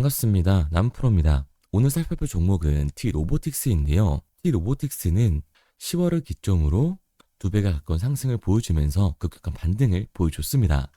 반갑습니다. 남프로입니다. 오늘 살펴볼 종목은 T로보틱스인데요. T로보틱스는 10월을 기점으로 2배가 가까운 상승을 보여주면서 급격한 반등을 보여줬습니다.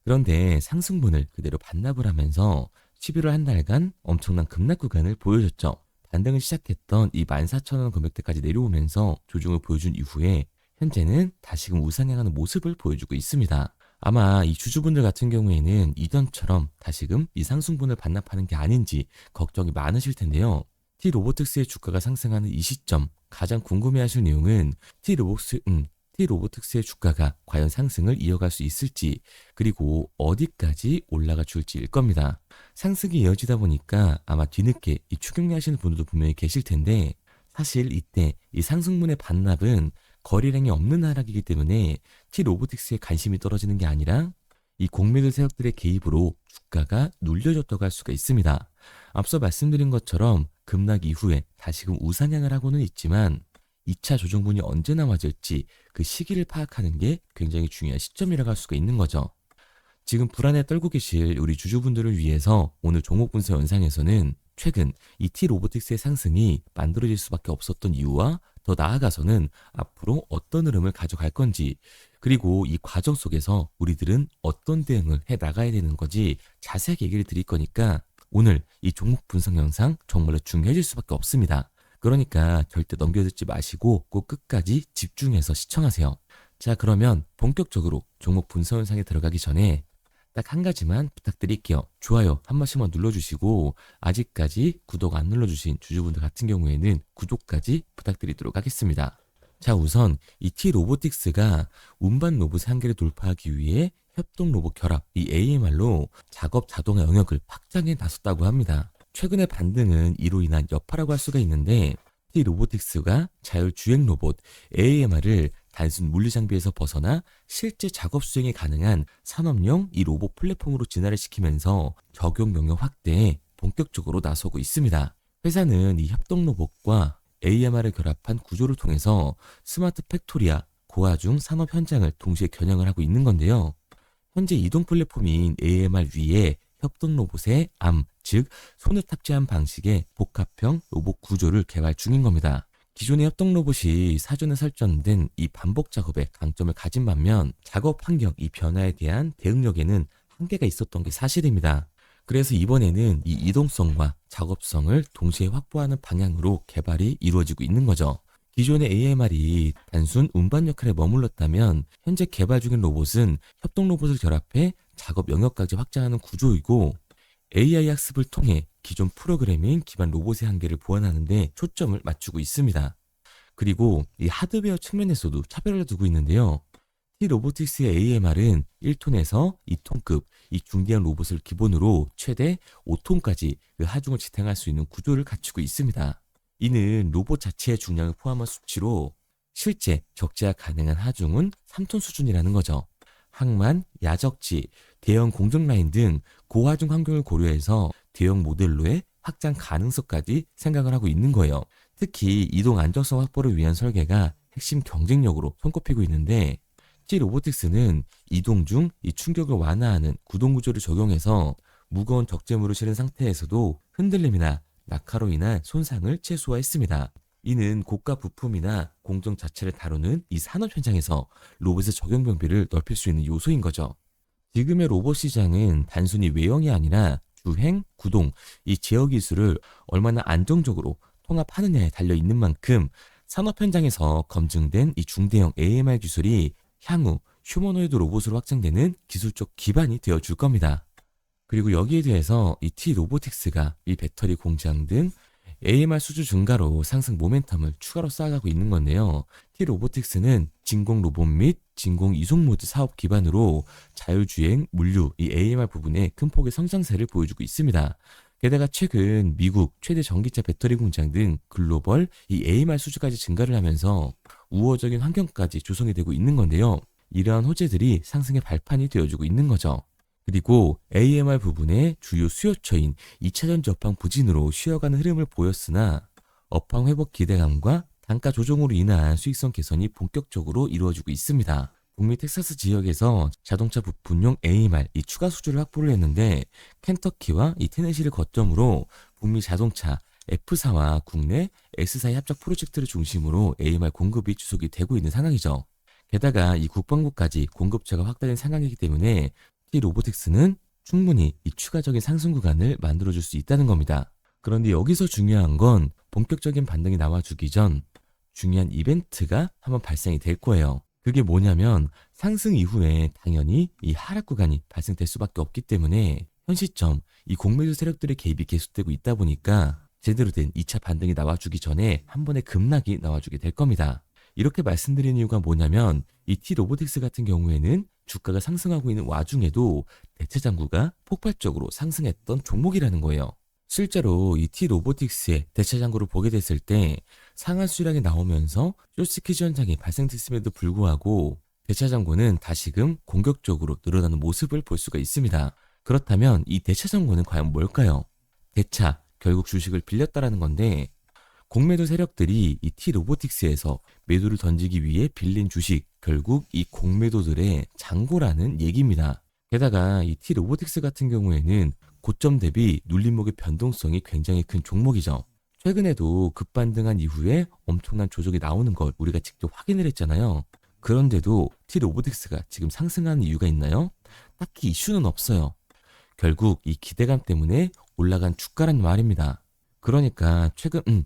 그런데 상승분을 그대로 반납을 하면서 11월 한 달간 엄청난 급락 구간을 보여줬죠. 반등을 시작했던 이 14,000원 금액대까지 내려오면서 조정을 보여준 이후에 현재는 다시금 우상향하는 모습을 보여주고 있습니다. 아마 이 주주분들 같은 경우에는 이전처럼 다시금 이 상승분을 반납하는 게 아닌지 걱정이 많으실 텐데요. T로보틱스의 주가가 상승하는 이 시점 가장 궁금해하실 내용은 T로보틱스의 주가가 과연 상승을 이어갈 수 있을지, 그리고 어디까지 올라가 줄지일 겁니다. 상승이 이어지다 보니까 아마 뒤늦게 이 추격리 하시는 분들도 분명히 계실 텐데, 사실 이때 이 상승분의 반납은 거래량이 없는 하락이기 때문에 T로보틱스에 관심이 떨어지는 게 아니라 이 공매도 세력들의 개입으로 주가가 눌려졌다고 할 수가 있습니다. 앞서 말씀드린 것처럼 급락 이후에 다시금 우상향을 하고는 있지만 2차 조정분이 언제 나와질지 그 시기를 파악하는 게 굉장히 중요한 시점이라고 할 수가 있는 거죠. 지금 불안에 떨고 계실 우리 주주분들을 위해서 오늘 종목 분석 영상에서는 최근 이 T로보틱스의 상승이 만들어질 수밖에 없었던 이유와 더 나아가서는 앞으로 어떤 흐름을 가져갈 건지, 그리고 이 과정 속에서 우리들은 어떤 대응을 해 나가야 되는 건지 자세하게 얘기를 드릴 거니까 오늘 이 종목 분석 영상 정말로 중요해질 수밖에 없습니다. 그러니까 절대 넘겨듣지 마시고 꼭 끝까지 집중해서 시청하세요. 자, 그러면 본격적으로 종목 분석 영상에 들어가기 전에 딱 한 가지만 부탁드릴게요. 좋아요 한 번씩만 눌러주시고, 아직까지 구독 안 눌러주신 주주분들 같은 경우에는 구독까지 부탁드리도록 하겠습니다. 자, 우선 이 T로보틱스가 운반 로봇의 한계를 돌파하기 위해 협동 로봇 결합 이 AMR로 작업 자동화 영역을 확장해 나섰다고 합니다. 최근의 반등은 이로 인한 여파라고 할 수가 있는데, T로보틱스가 자율주행 로봇 AMR을 단순 물리장비에서 벗어나 실제 작업 수행이 가능한 산업용 이 로봇 플랫폼으로 진화를 시키면서 적용 영역 확대에 본격적으로 나서고 있습니다. 회사는 이 협동 로봇과 AMR을 결합한 구조를 통해서 스마트 팩토리와 고화중 산업 현장을 동시에 겨냥을 하고 있는 건데요. 현재 이동 플랫폼인 AMR 위에 협동 로봇의 암, 즉 손을 탑재한 방식의 복합형 로봇 구조를 개발 중인 겁니다. 기존의 협동 로봇이 사전에 설정된 이 반복 작업에 강점을 가진 반면 작업 환경 이 변화에 대한 대응력에는 한계가 있었던 게 사실입니다. 그래서 이번에는 이 이동성과 작업성을 동시에 확보하는 방향으로 개발이 이루어지고 있는 거죠. 기존의 AMR이 단순 운반 역할에 머물렀다면 현재 개발 중인 로봇은 협동 로봇을 결합해 작업 영역까지 확장하는 구조이고, AI 학습을 통해 기존 프로그래밍 기반 로봇의 한계를 보완하는 데 초점을 맞추고 있습니다. 그리고 이 하드웨어 측면에서도 차별을 두고 있는데요. T로보틱스의 AMR은 1톤에서 2톤급 이 중대형 로봇을 기본으로 최대 5톤까지 그 하중을 지탱할 수 있는 구조를 갖추고 있습니다. 이는 로봇 자체의 중량을 포함한 수치로 실제 적재가 가능한 하중은 3톤 수준이라는 거죠. 항만, 야적지, 대형 공정 라인 등 고하중 환경을 고려해서 대형 모델로의 확장 가능성까지 생각을 하고 있는 거예요. 특히 이동 안정성 확보를 위한 설계가 핵심 경쟁력으로 손꼽히고 있는데, T로보틱스는 이동 중 이 충격을 완화하는 구동 구조를 적용해서 무거운 적재물을 실은 상태에서도 흔들림이나 낙하로 인한 손상을 최소화했습니다. 이는 고가 부품이나 공정 자체를 다루는 이 산업 현장에서 로봇의 적용 범위를 넓힐 수 있는 요소인 거죠. 지금의 로봇 시장은 단순히 외형이 아니라 주행, 구동, 이 제어 기술을 얼마나 안정적으로 통합하느냐에 달려 있는 만큼 산업 현장에서 검증된 이 중대형 AMR 기술이 향후 휴머노이드 로봇으로 확장되는 기술적 기반이 되어 줄 겁니다. 그리고 여기에 대해서 이 T로보틱스가 이 배터리 공장 등 AMR 수주 증가로 상승 모멘텀을 추가로 쌓아가고 있는 건데요. T로보틱스는 진공 로봇 및 진공 이송 모드 사업 기반으로 자율주행, 물류, 이 AMR 부분에 큰 폭의 성장세를 보여주고 있습니다. 게다가 최근 미국 최대 전기차 배터리 공장 등 글로벌 이 AMR 수주까지 증가를 하면서 우호적인 환경까지 조성이 되고 있는 건데요. 이러한 호재들이 상승의 발판이 되어주고 있는 거죠. 그리고 AMR 부분의 주요 수요처인 2차전지 업황 부진으로 쉬어가는 흐름을 보였으나 업황 회복 기대감과 단가 조정으로 인한 수익성 개선이 본격적으로 이루어지고 있습니다. 북미 텍사스 지역에서 자동차 부품용 AMR 이 추가 수주를 확보를 했는데 켄터키와 이 테네시를 거점으로 북미 자동차 F사와 국내 S사의 합작 프로젝트를 중심으로 AMR 공급이 지속이 되고 있는 상황이죠. 게다가 이 국방부까지 공급처가 확대된 상황이기 때문에 T-로보틱스는 충분히 이 추가적인 상승 구간을 만들어줄 수 있다는 겁니다. 그런데 여기서 중요한 건 본격적인 반등이 나와주기 전 중요한 이벤트가 한번 발생이 될 거예요. 그게 뭐냐면 상승 이후에 당연히 이 하락 구간이 발생될 수밖에 없기 때문에 현 시점 이 공매도 세력들의 개입이 계속되고 있다 보니까 제대로 된 2차 반등이 나와주기 전에 한 번의 급락이 나와주게 될 겁니다. 이렇게 말씀드린 이유가 뭐냐면 이 T-로보틱스 같은 경우에는 주가가 상승하고 있는 와중에도 대체 잔고가 폭발적으로 상승했던 종목이라는 거예요. 실제로 이 T-로보틱스의 대체 잔고를 보게 됐을 때 상한 수량이 나오면서 숏스퀴즈 현상이 발생됐음에도 불구하고 대체 잔고는 다시금 공격적으로 늘어나는 모습을 볼 수가 있습니다. 그렇다면 이 대체 잔고는 과연 뭘까요? 대차, 결국 주식을 빌렸다라는 건데 공매도 세력들이 이 T-로보틱스에서 매도를 던지기 위해 빌린 주식, 결국 이 공매도들의 잔고라는 얘기입니다. 게다가 이 T-로보틱스 같은 경우에는 고점 대비 눌림목의 변동성이 굉장히 큰 종목이죠. 최근에도 급반등한 이후에 엄청난 조정이 나오는 걸 우리가 직접 확인을 했잖아요. 그런데도 T-로보틱스가 지금 상승하는 이유가 있나요? 딱히 이슈는 없어요. 결국 이 기대감 때문에 올라간 주가란 말입니다. 그러니까 최근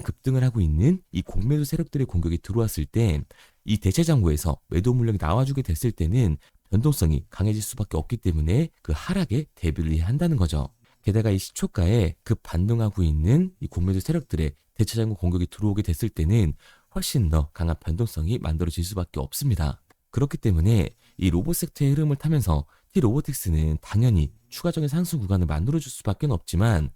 급등을 하고 있는 이 공매도 세력들의 공격이 들어왔을 때 이 대체 잔고에서 매도 물량이 나와주게 됐을 때는 변동성이 강해질 수밖에 없기 때문에 그 하락에 대비를 해야 한다는 거죠. 게다가 이 시초가에 급 반등하고 있는 이 공매도 세력들의 대체 잔고 공격이 들어오게 됐을 때는 훨씬 더 강한 변동성이 만들어질 수밖에 없습니다. 그렇기 때문에 이 로봇 섹터의 흐름을 타면서 T-로보틱스는 당연히 추가적인 상승 구간을 만들어줄 수밖에 없지만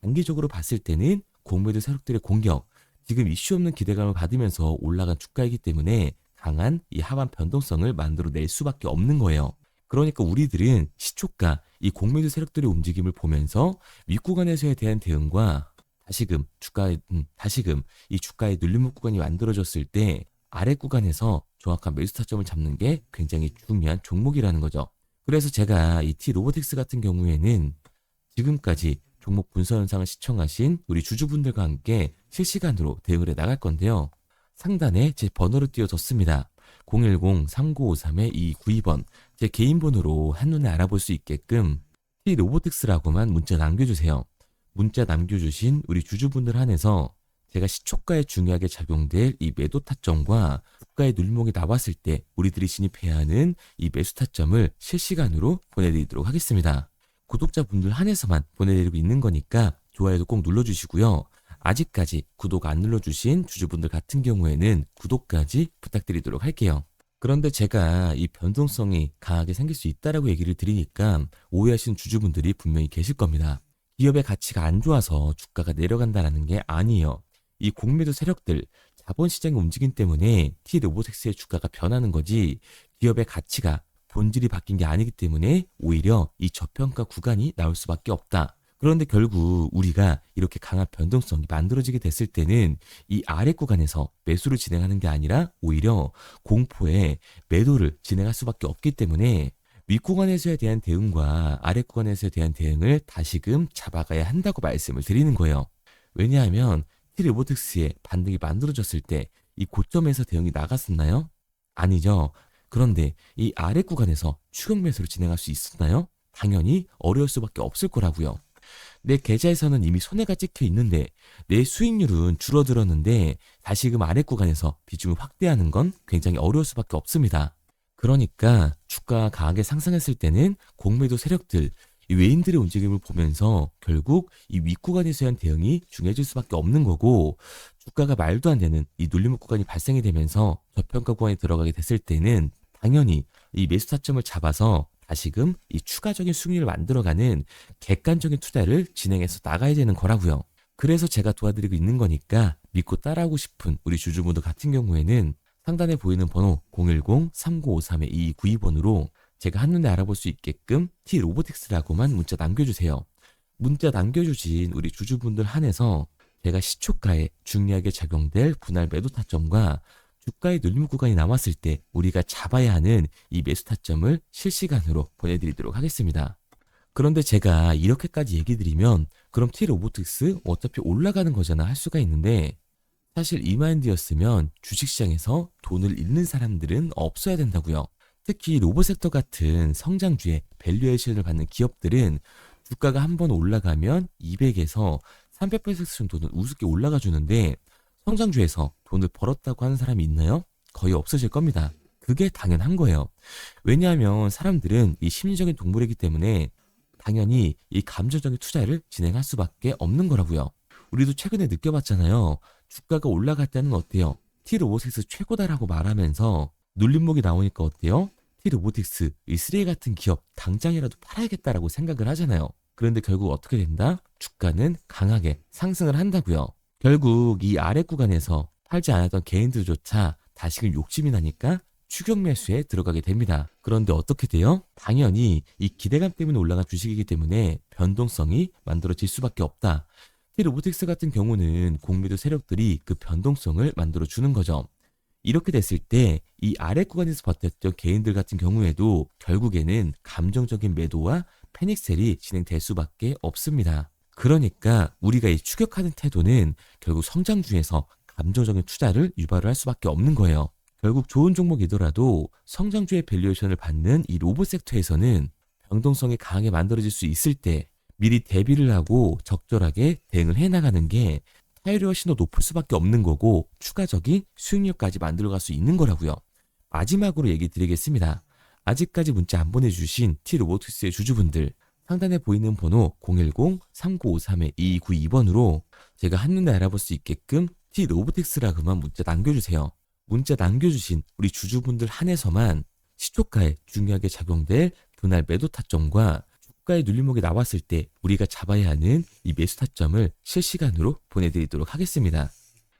단기적으로 봤을 때는 공매도 세력들의 공격, 지금 이슈 없는 기대감을 받으면서 올라간 주가이기 때문에 강한 이 하반 변동성을 만들어낼 수밖에 없는 거예요. 그러니까 우리들은 시초가, 이 공매도 세력들의 움직임을 보면서 윗구간에서에 대한 대응과 다시금 이 주가의 눌림목 구간이 만들어졌을 때 아래 구간에서 정확한 매수 타점을 잡는 게 굉장히 중요한 종목이라는 거죠. 그래서 제가 이 T-로보틱스 같은 경우에는 지금까지 종목 분석 영상을 시청하신 우리 주주분들과 함께 실시간으로 대응을 해 나갈 건데요. 상단에 제 번호를 띄워뒀습니다. 010-3953-2292번 제 개인 번호로 한눈에 알아볼 수 있게끔 T-로보틱스라고만 문자 남겨주세요. 문자 남겨주신 우리 주주분들 한해서 제가 시초가에 중요하게 작용될 이 매도 타점과 주가의 눌림목이 나왔을 때 우리들이 진입해야 하는 이 매수 타점을 실시간으로 보내드리도록 하겠습니다. 구독자분들 한해서만 보내드리고 있는 거니까 좋아요도 꼭 눌러주시고요. 아직까지 구독 안 눌러주신 주주분들 같은 경우에는 구독까지 부탁드리도록 할게요. 그런데 제가 이 변동성이 강하게 생길 수 있다라고 얘기를 드리니까 오해하시는 주주분들이 분명히 계실 겁니다. 기업의 가치가 안 좋아서 주가가 내려간다는 게 아니에요. 이 공매도 세력들, 자본시장의 움직임 때문에 T-로보틱스의 주가가 변하는 거지 기업의 가치가 본질이 바뀐 게 아니기 때문에 오히려 이 저평가 구간이 나올 수밖에 없다. 그런데 결국 우리가 이렇게 강한 변동성이 만들어지게 됐을 때는 이 아래 구간에서 매수를 진행하는 게 아니라 오히려 공포에 매도를 진행할 수밖에 없기 때문에 윗구간에서에 대한 대응과 아래 구간에서에 대한 대응을 다시금 잡아가야 한다고 말씀을 드리는 거예요. 왜냐하면 T-로보틱스의 반등이 만들어졌을 때 이 고점에서 대응이 나갔었나요? 아니죠. 그런데 이 아래 구간에서 추격 매수를 진행할 수 있었나요? 당연히 어려울 수밖에 없을 거라고요. 내 계좌에서는 이미 손해가 찍혀 있는데 내 수익률은 줄어들었는데 다시금 아래 구간에서 비중을 확대하는 건 굉장히 어려울 수밖에 없습니다. 그러니까 주가가 강하게 상승했을 때는 공매도 세력들, 이 외인들의 움직임을 보면서 결국 이 윗구간에서 한 대응이 중요해질 수밖에 없는 거고 주가가 말도 안 되는 이 눌림목 구간이 발생이 되면서 저평가 구간에 들어가게 됐을 때는 당연히 이 매수 타점을 잡아서 다시금 이 추가적인 수익률을 만들어가는 객관적인 투자를 진행해서 나가야 되는 거라고요. 그래서 제가 도와드리고 있는 거니까 믿고 따라하고 싶은 우리 주주분들 같은 경우에는 상단에 보이는 번호 010-3953-2292번으로 제가 한눈에 알아볼 수 있게끔 T-로보틱스라고만 문자 남겨주세요. 문자 남겨주신 우리 주주분들 한해서 제가 시초가에 중요하게 작용될 분할 매도 타점과 주가의 눌림 구간이 남았을 때 우리가 잡아야 하는 이 매수 타점을 실시간으로 보내드리도록 하겠습니다. 그런데 제가 이렇게까지 얘기 드리면 그럼 T로보틱스 어차피 올라가는 거잖아 할 수가 있는데, 사실 이 마인드였으면 주식시장에서 돈을 잃는 사람들은 없어야 된다고요. 특히 로봇 섹터 같은 성장주에 밸류에이션을 받는 기업들은 주가가 한번 올라가면 200에서 300% 정도는 우습게 올라가 주는데, 성장주에서 돈을 벌었다고 하는 사람이 있나요? 거의 없으실 겁니다. 그게 당연한 거예요. 왜냐하면 사람들은 이 심리적인 동물이기 때문에 당연히 이 감정적인 투자를 진행할 수밖에 없는 거라고요. 우리도 최근에 느껴봤잖아요. 주가가 올라갈 때는 어때요? T로보틱스 최고다라고 말하면서 눌림목이 나오니까 어때요? T로보틱스, 이 쓰레기 같은 기업 당장이라도 팔아야겠다라고 생각을 하잖아요. 그런데 결국 어떻게 된다? 주가는 강하게 상승을 한다고요. 결국 이 아래 구간에서 팔지 않았던 개인들조차 다시금 욕심이 나니까 추격 매수에 들어가게 됩니다. 그런데 어떻게 돼요? 당연히 이 기대감 때문에 올라간 주식이기 때문에 변동성이 만들어질 수밖에 없다. T로보틱스 같은 경우는 공매도 세력들이 그 변동성을 만들어 주는 거죠. 이렇게 됐을 때 이 아래 구간에서 버텼던 개인들 같은 경우에도 결국에는 감정적인 매도와 패닉셀이 진행될 수밖에 없습니다. 그러니까 우리가 이 추격하는 태도는 결국 성장주에서 감정적인 투자를 유발을 할 수밖에 없는 거예요. 결국 좋은 종목이더라도 성장주의 밸류에이션을 받는 이 로봇 섹터에서는 변동성이 강하게 만들어질 수 있을 때 미리 대비를 하고 적절하게 대응을 해나가는 게 타이르어 신호 높을 수밖에 없는 거고, 추가적인 수익률까지 만들어갈 수 있는 거라고요. 마지막으로 얘기 드리겠습니다. 아직까지 문자 안 보내주신 T로보틱스의 주주분들, 상단에 보이는 번호 010-3953-2292번으로 제가 한눈에 알아볼 수 있게끔 T로보틱스라고만 문자 남겨주세요. 문자 남겨주신 우리 주주분들 한해서만 시초가에 중요하게 작용될 분할 매도 타점과 주가의 눌림목이 나왔을 때 우리가 잡아야 하는 이 매수 타점을 실시간으로 보내드리도록 하겠습니다.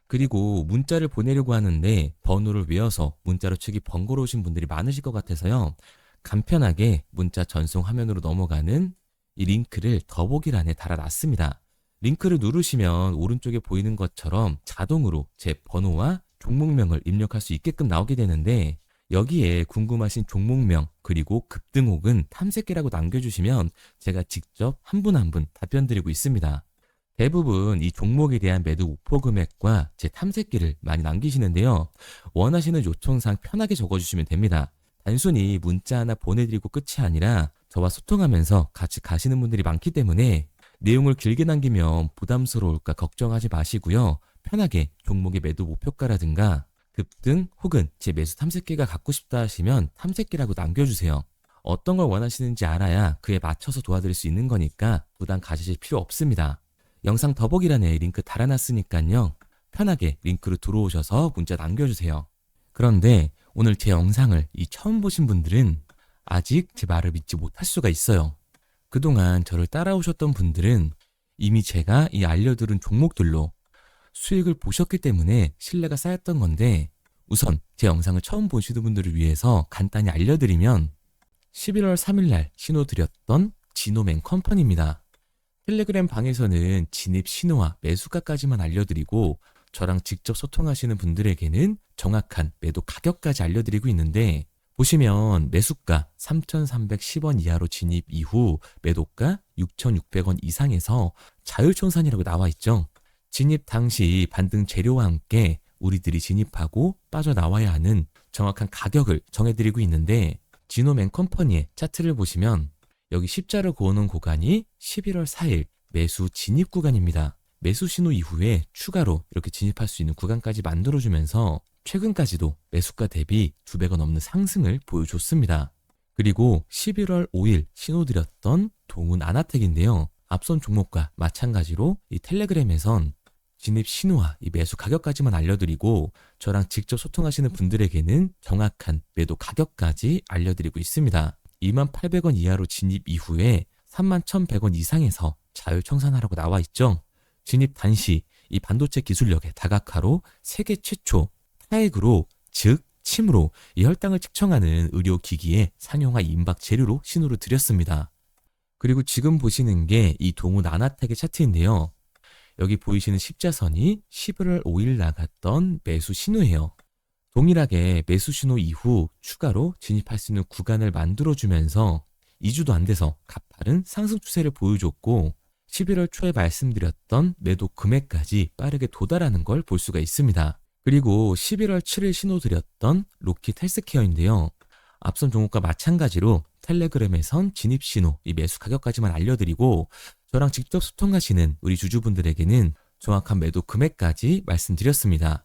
그리고 문자를 보내려고 하는데 번호를 외워서 문자로 치기 번거로우신 분들이 많으실 것 같아서요. 간편하게 문자 전송 화면으로 넘어가는 이 링크를 더보기란에 달아놨습니다. 링크를 누르시면 오른쪽에 보이는 것처럼 자동으로 제 번호와 종목명을 입력할 수 있게끔 나오게 되는데, 여기에 궁금하신 종목명 그리고 급등 혹은 탐색기라고 남겨주시면 제가 직접 한 분 한 분 답변 드리고 있습니다. 대부분 이 종목에 대한 매도 목표 금액과 제 탐색기를 많이 남기시는데요. 원하시는 요청사항 편하게 적어주시면 됩니다. 단순히 문자 하나 보내드리고 끝이 아니라 저와 소통하면서 같이 가시는 분들이 많기 때문에 내용을 길게 남기면 부담스러울까 걱정하지 마시고요. 편하게 종목의 매도 목표가라든가 급등 혹은 제 매수 탐색기가 갖고 싶다 하시면 탐색기라고 남겨주세요. 어떤 걸 원하시는지 알아야 그에 맞춰서 도와드릴 수 있는 거니까 부담 가지실 필요 없습니다. 영상 더보기란에 링크 달아놨으니까요. 편하게 링크로 들어오셔서 문자 남겨주세요. 그런데 오늘 제 영상을 처음 보신 분들은 아직 제 말을 믿지 못할 수가 있어요. 그동안 저를 따라오셨던 분들은 이미 제가 이 알려드린 종목들로 수익을 보셨기 때문에 신뢰가 쌓였던 건데, 우선 제 영상을 처음 보시는 분들을 위해서 간단히 알려드리면 11월 3일날 신호드렸던 지노맨 컴퍼니입니다. 텔레그램 방에서는 진입 신호와 매수가까지만 알려드리고 저랑 직접 소통하시는 분들에게는 정확한 매도 가격까지 알려드리고 있는데, 보시면 매수가 3,310원 이하로 진입 이후 매도가 6,600원 이상에서 자율청산이라고 나와 있죠. 진입 당시 반등 재료와 함께 우리들이 진입하고 빠져나와야 하는 정확한 가격을 정해드리고 있는데, 지노맨 컴퍼니의 차트를 보시면 여기 십자를 그어놓은 구간이 11월 4일 매수 진입 구간입니다. 매수 신호 이후에 추가로 이렇게 진입할 수 있는 구간까지 만들어주면서 최근까지도 매수가 대비 2배가 넘는 상승을 보여줬습니다. 그리고 11월 5일 신호드렸던 동훈 아나텍인데요. 앞선 종목과 마찬가지로 이 텔레그램에선 진입 신호와 이 매수 가격까지만 알려드리고 저랑 직접 소통하시는 분들에게는 정확한 매도 가격까지 알려드리고 있습니다. 28,000원 이하로 진입 이후에 31,100원 이상에서 자율청산하라고 나와 있죠. 진입 단시 이 반도체 기술력의 다각화로 세계 최초 타액으로, 즉 침으로 이 혈당을 측정하는 의료기기의 상용화 임박 재료로 신호를 드렸습니다. 그리고 지금 보시는 게 이 동훈 아나텍의 차트인데요. 여기 보이시는 십자선이 11월 5일 나갔던 매수 신호예요. 동일하게 매수 신호 이후 추가로 진입할 수 있는 구간을 만들어주면서 2주도 안 돼서 가파른 상승 추세를 보여줬고 11월 초에 말씀드렸던 매도 금액까지 빠르게 도달하는 걸 볼 수가 있습니다. 그리고 11월 7일 신호 드렸던 로킷 헬스케어인데요. 앞선 종목과 마찬가지로 텔레그램에선 진입 신호, 이 매수 가격까지만 알려드리고 저랑 직접 소통하시는 우리 주주분들에게는 정확한 매도 금액까지 말씀드렸습니다.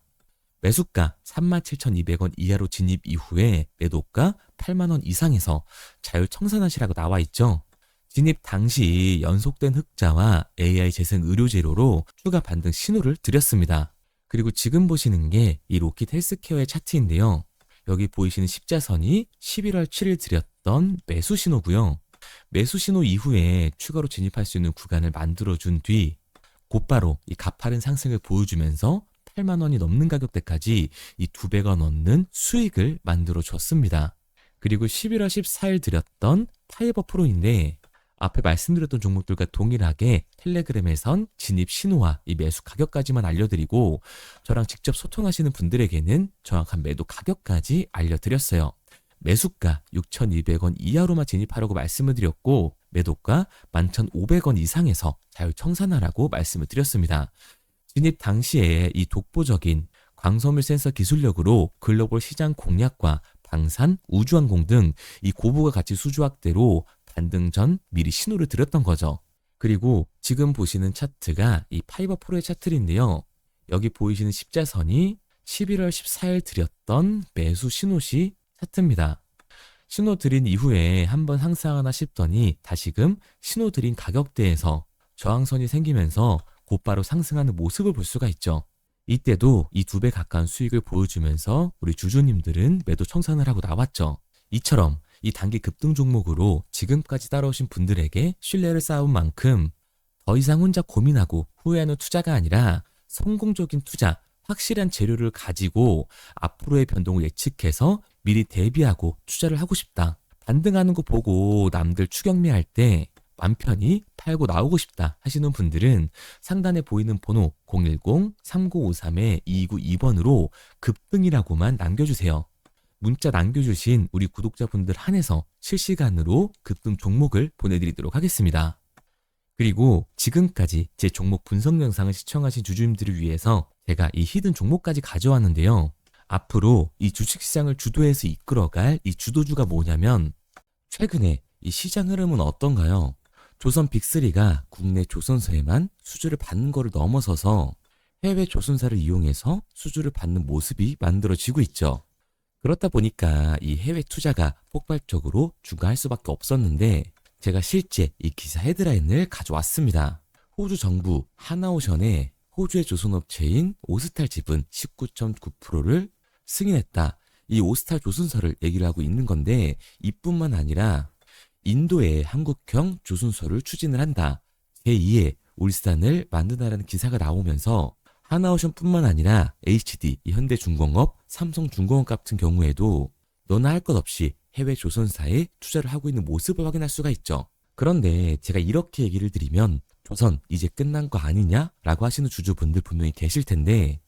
매수가 37,200원 이하로 진입 이후에 매도가 8만원 이상에서 자율 청산하시라고 나와 있죠. 진입 당시 연속된 흑자와 AI 재생 의료 재료로 추가 반등 신호를 드렸습니다. 그리고 지금 보시는 게 이 로킷 헬스케어의 차트인데요. 여기 보이시는 십자선이 11월 7일 드렸던 매수 신호고요. 매수 신호 이후에 추가로 진입할 수 있는 구간을 만들어준 뒤 곧바로 이 가파른 상승을 보여주면서 8만 원이 넘는 가격대까지 이 2배가 넘는 수익을 만들어 줬습니다. 그리고 11월 14일 드렸던 파이버 프로인데 앞에 말씀드렸던 종목들과 동일하게 텔레그램에선 진입 신호와 이 매수 가격까지만 알려드리고 저랑 직접 소통하시는 분들에게는 정확한 매도 가격까지 알려드렸어요. 매수가 6,200원 이하로만 진입하라고 말씀을 드렸고 매도가 11,500원 이상에서 자율 청산하라고 말씀을 드렸습니다. 진입 당시에 이 독보적인 광섬유 센서 기술력으로 글로벌 시장 공략과 방산, 우주항공 등 이 고부가 가치 수주 확대로 반등 전 미리 신호를 드렸던 거죠. 그리고 지금 보시는 차트가 이 파이버 프로의 차트인데요. 여기 보이시는 십자선이 11월 14일 드렸던 매수 신호시 차트입니다. 신호 드린 이후에 한번 상승하나 싶더니 다시금 신호 드린 가격대에서 저항선이 생기면서 곧바로 상승하는 모습을 볼 수가 있죠. 이때도 이 2배 가까운 수익을 보여주면서 우리 주주님들은 매도 청산을 하고 나왔죠. 이처럼 이 단기 급등 종목으로 지금까지 따라오신 분들에게 신뢰를 쌓은 만큼 더 이상 혼자 고민하고 후회하는 투자가 아니라 성공적인 투자, 확실한 재료를 가지고 앞으로의 변동을 예측해서 미리 대비하고 투자를 하고 싶다. 반등하는 거 보고 남들 추격매할 때 맘 편히 팔고 나오고 싶다 하시는 분들은 상단에 보이는 번호 010-3953-2292번으로 급등이라고만 남겨주세요. 문자 남겨주신 우리 구독자분들 한해서 실시간으로 급등 종목을 보내드리도록 하겠습니다. 그리고 지금까지 제 종목 분석 영상을 시청하신 주주님들을 위해서 제가 이 히든 종목까지 가져왔는데요. 앞으로 이 주식시장을 주도해서 이끌어갈 이 주도주가 뭐냐면 최근에 이 시장 흐름은 어떤가요? 조선 빅3가 국내 조선사에만 수주를 받는 거를 넘어서서 해외 조선사를 이용해서 수주를 받는 모습이 만들어지고 있죠. 그렇다 보니까 이 해외 투자가 폭발적으로 증가할 수밖에 없었는데 제가 실제 이 기사 헤드라인을 가져왔습니다. 호주 정부 하나오션에 호주의 조선업체인 오스탈 지분 19.9%를 승인했다. 이 오스탈 조선사를 얘기를 하고 있는 건데 이뿐만 아니라 인도에 한국형 조선소를 추진을 한다. 제2의 울산을 만든다라는 기사가 나오면서 하나오션뿐만 아니라 HD, 현대중공업, 삼성중공업 같은 경우에도 너나 할 것 없이 해외 조선사에 투자를 하고 있는 모습을 확인할 수가 있죠. 그런데 제가 이렇게 얘기를 드리면 조선 이제 끝난 거 아니냐라고 하시는 주주분들 분명히 계실 텐데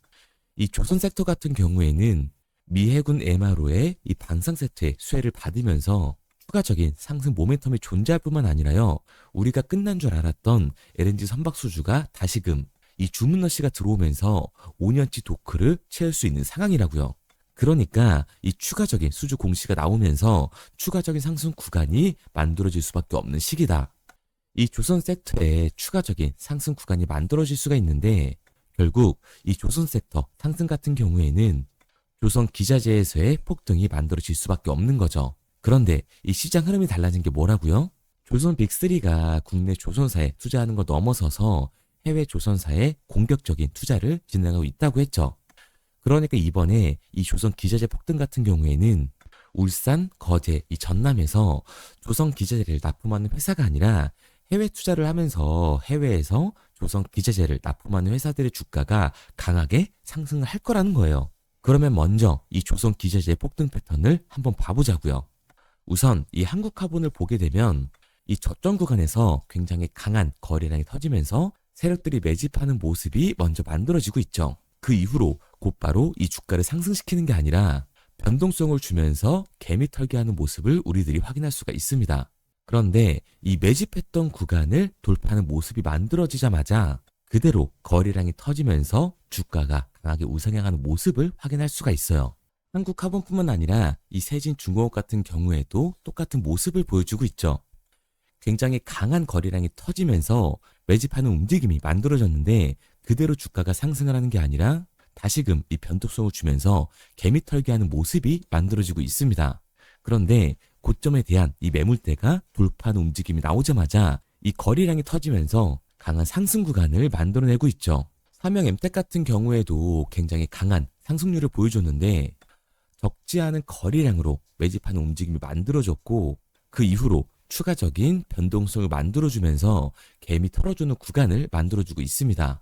이 조선 섹터 같은 경우에는 미 해군 MRO의 이 방산 세트의 수혜를 받으면서 추가적인 상승 모멘텀이 존재할 뿐만 아니라요. 우리가 끝난 줄 알았던 LNG 선박 수주가 다시금 이 주문러시가 들어오면서 5년치 도크를 채울 수 있는 상황이라고요. 그러니까 이 추가적인 수주 공시가 나오면서 추가적인 상승 구간이 만들어질 수밖에 없는 시기다. 이 조선 섹터에 추가적인 상승 구간이 만들어질 수가 있는데 결국 이 조선 섹터 상승 같은 경우에는 조선 기자재에서의 폭등이 만들어질 수밖에 없는 거죠. 그런데 이 시장 흐름이 달라진 게 뭐라고요? 조선 빅3가 국내 조선사에 투자하는 걸 넘어서서 해외 조선사에 공격적인 투자를 진행하고 있다고 했죠. 그러니까 이번에 이 조선 기자재 폭등 같은 경우에는 울산, 거제, 이 전남에서 조선 기자재를 납품하는 회사가 아니라 해외 투자를 하면서 해외에서 조선 기자재를 납품하는 회사들의 주가가 강하게 상승을 할 거라는 거예요. 그러면 먼저 이 조선 기자재 폭등 패턴을 한번 봐보자고요. 우선 이 한국화본을 보게 되면 이 저점 구간에서 굉장히 강한 거래량이 터지면서 세력들이 매집하는 모습이 먼저 만들어지고 있죠. 그 이후로 곧바로 이 주가를 상승시키는 게 아니라 변동성을 주면서 개미 털기하는 모습을 우리들이 확인할 수가 있습니다. 그런데 이 매집했던 구간을 돌파하는 모습이 만들어지자마자 그대로 거래량이 터지면서 주가가 강하게 우상향하는 모습을 확인할 수가 있어요. 한국화본뿐만 아니라 이 세진중공업 같은 경우에도 똑같은 모습을 보여주고 있죠. 굉장히 강한 거래량이 터지면서 매집하는 움직임이 만들어졌는데 그대로 주가가 상승을 하는 게 아니라 다시금 이 변동성을 주면서 개미 털기하는 모습이 만들어지고 있습니다. 그런데 고점에 대한 이 매물대가 돌파하는 움직임이 나오자마자 이 거래량이 터지면서 강한 상승 구간을 만들어내고 있죠. 삼형 엠텍 같은 경우에도 굉장히 강한 상승률을 보여줬는데 적지 않은 거래량으로 매집하는 움직임이 만들어졌고 그 이후로 추가적인 변동성을 만들어주면서 개미 털어주는 구간을 만들어주고 있습니다.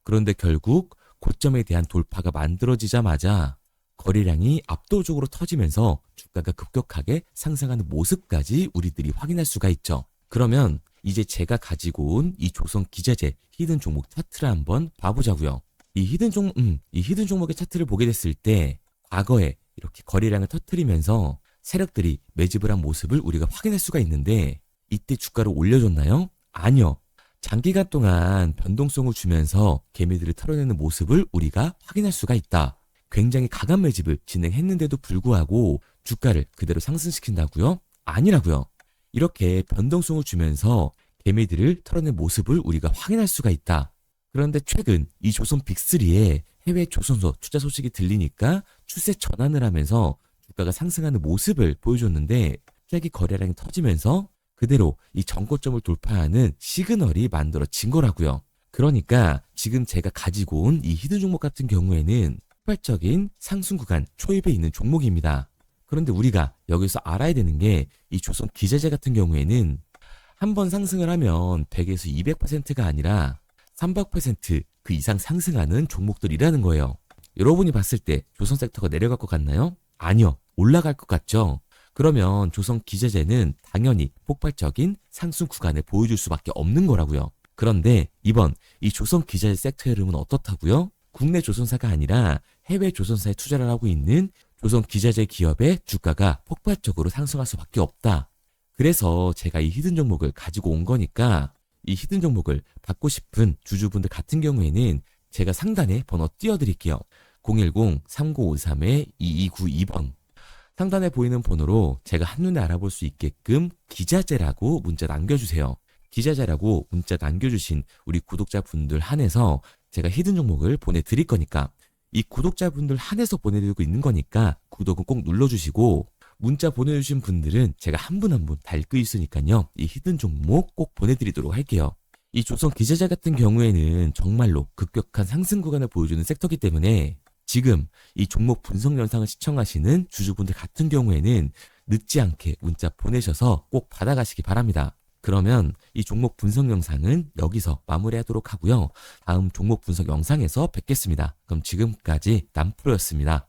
그런데 결국 고점에 대한 돌파가 만들어지자마자 거래량이 압도적으로 터지면서 주가가 급격하게 상승하는 모습까지 우리들이 확인할 수가 있죠. 그러면 이제 제가 가지고 온 이 조선 기자재 히든 종목 차트를 한번 봐보자고요. 이 히든 종목의 차트를 보게 됐을 때 과거에 이렇게 거래량을 터뜨리면서 세력들이 매집을 한 모습을 우리가 확인할 수가 있는데 이때 주가를 올려줬나요? 아니요. 장기간 동안 변동성을 주면서 개미들을 털어내는 모습을 우리가 확인할 수가 있다. 굉장히 강한 매집을 진행했는데도 불구하고 주가를 그대로 상승시킨다고요? 아니라고요. 이렇게 변동성을 주면서 개미들을 털어낸 모습을 우리가 확인할 수가 있다. 그런데 최근 이 조선 빅3의 해외 조선소 투자 소식이 들리니까 추세 전환을 하면서 주가가 상승하는 모습을 보여줬는데 갑자기 거래량이 터지면서 그대로 이 전고점을 돌파하는 시그널이 만들어진 거라고요. 그러니까 지금 제가 가지고 온 이 히든 종목 같은 경우에는 폭발적인 상승 구간 초입에 있는 종목입니다. 그런데 우리가 여기서 알아야 되는 게 이 조선 기자재 같은 경우에는 한번 상승을 하면 100에서 200%가 아니라 300%그 이상 상승하는 종목들이라는 거예요. 여러분이 봤을 때 조선 섹터가 내려갈 것 같나요? 아니요. 올라갈 것 같죠? 그러면 조선 기자재는 당연히 폭발적인 상승 구간을 보여줄 수밖에 없는 거라고요. 그런데 이번 이 조선 기자재 섹터의 흐름은 어떻다고요? 국내 조선사가 아니라 해외 조선사에 투자를 하고 있는 조선 기자재 기업의 주가가 폭발적으로 상승할 수밖에 없다. 그래서 제가 이 히든 종목을 가지고 온 거니까 이 히든 종목을 받고 싶은 주주분들 같은 경우에는 제가 상단에 번호 띄워드릴게요. 010-3953-2292번 상단에 보이는 번호로 제가 한눈에 알아볼 수 있게끔 기자재라고 문자 남겨주세요. 기자재라고 문자 남겨주신 우리 구독자분들 한해서 제가 히든 종목을 보내드릴 거니까 이 구독자분들 한해서 보내드리고 있는 거니까 구독은 꼭 눌러주시고 문자 보내주신 분들은 제가 한 분 한 분 다 읽고 있으니까요. 이 히든 종목 꼭 보내드리도록 할게요. 이 조선 기자재 같은 경우에는 정말로 급격한 상승 구간을 보여주는 섹터이기 때문에 지금 이 종목 분석 영상을 시청하시는 주주분들 같은 경우에는 늦지 않게 문자 보내셔서 꼭 받아가시기 바랍니다. 그러면 이 종목 분석 영상은 여기서 마무리하도록 하고요. 다음 종목 분석 영상에서 뵙겠습니다. 그럼 지금까지 남프로였습니다.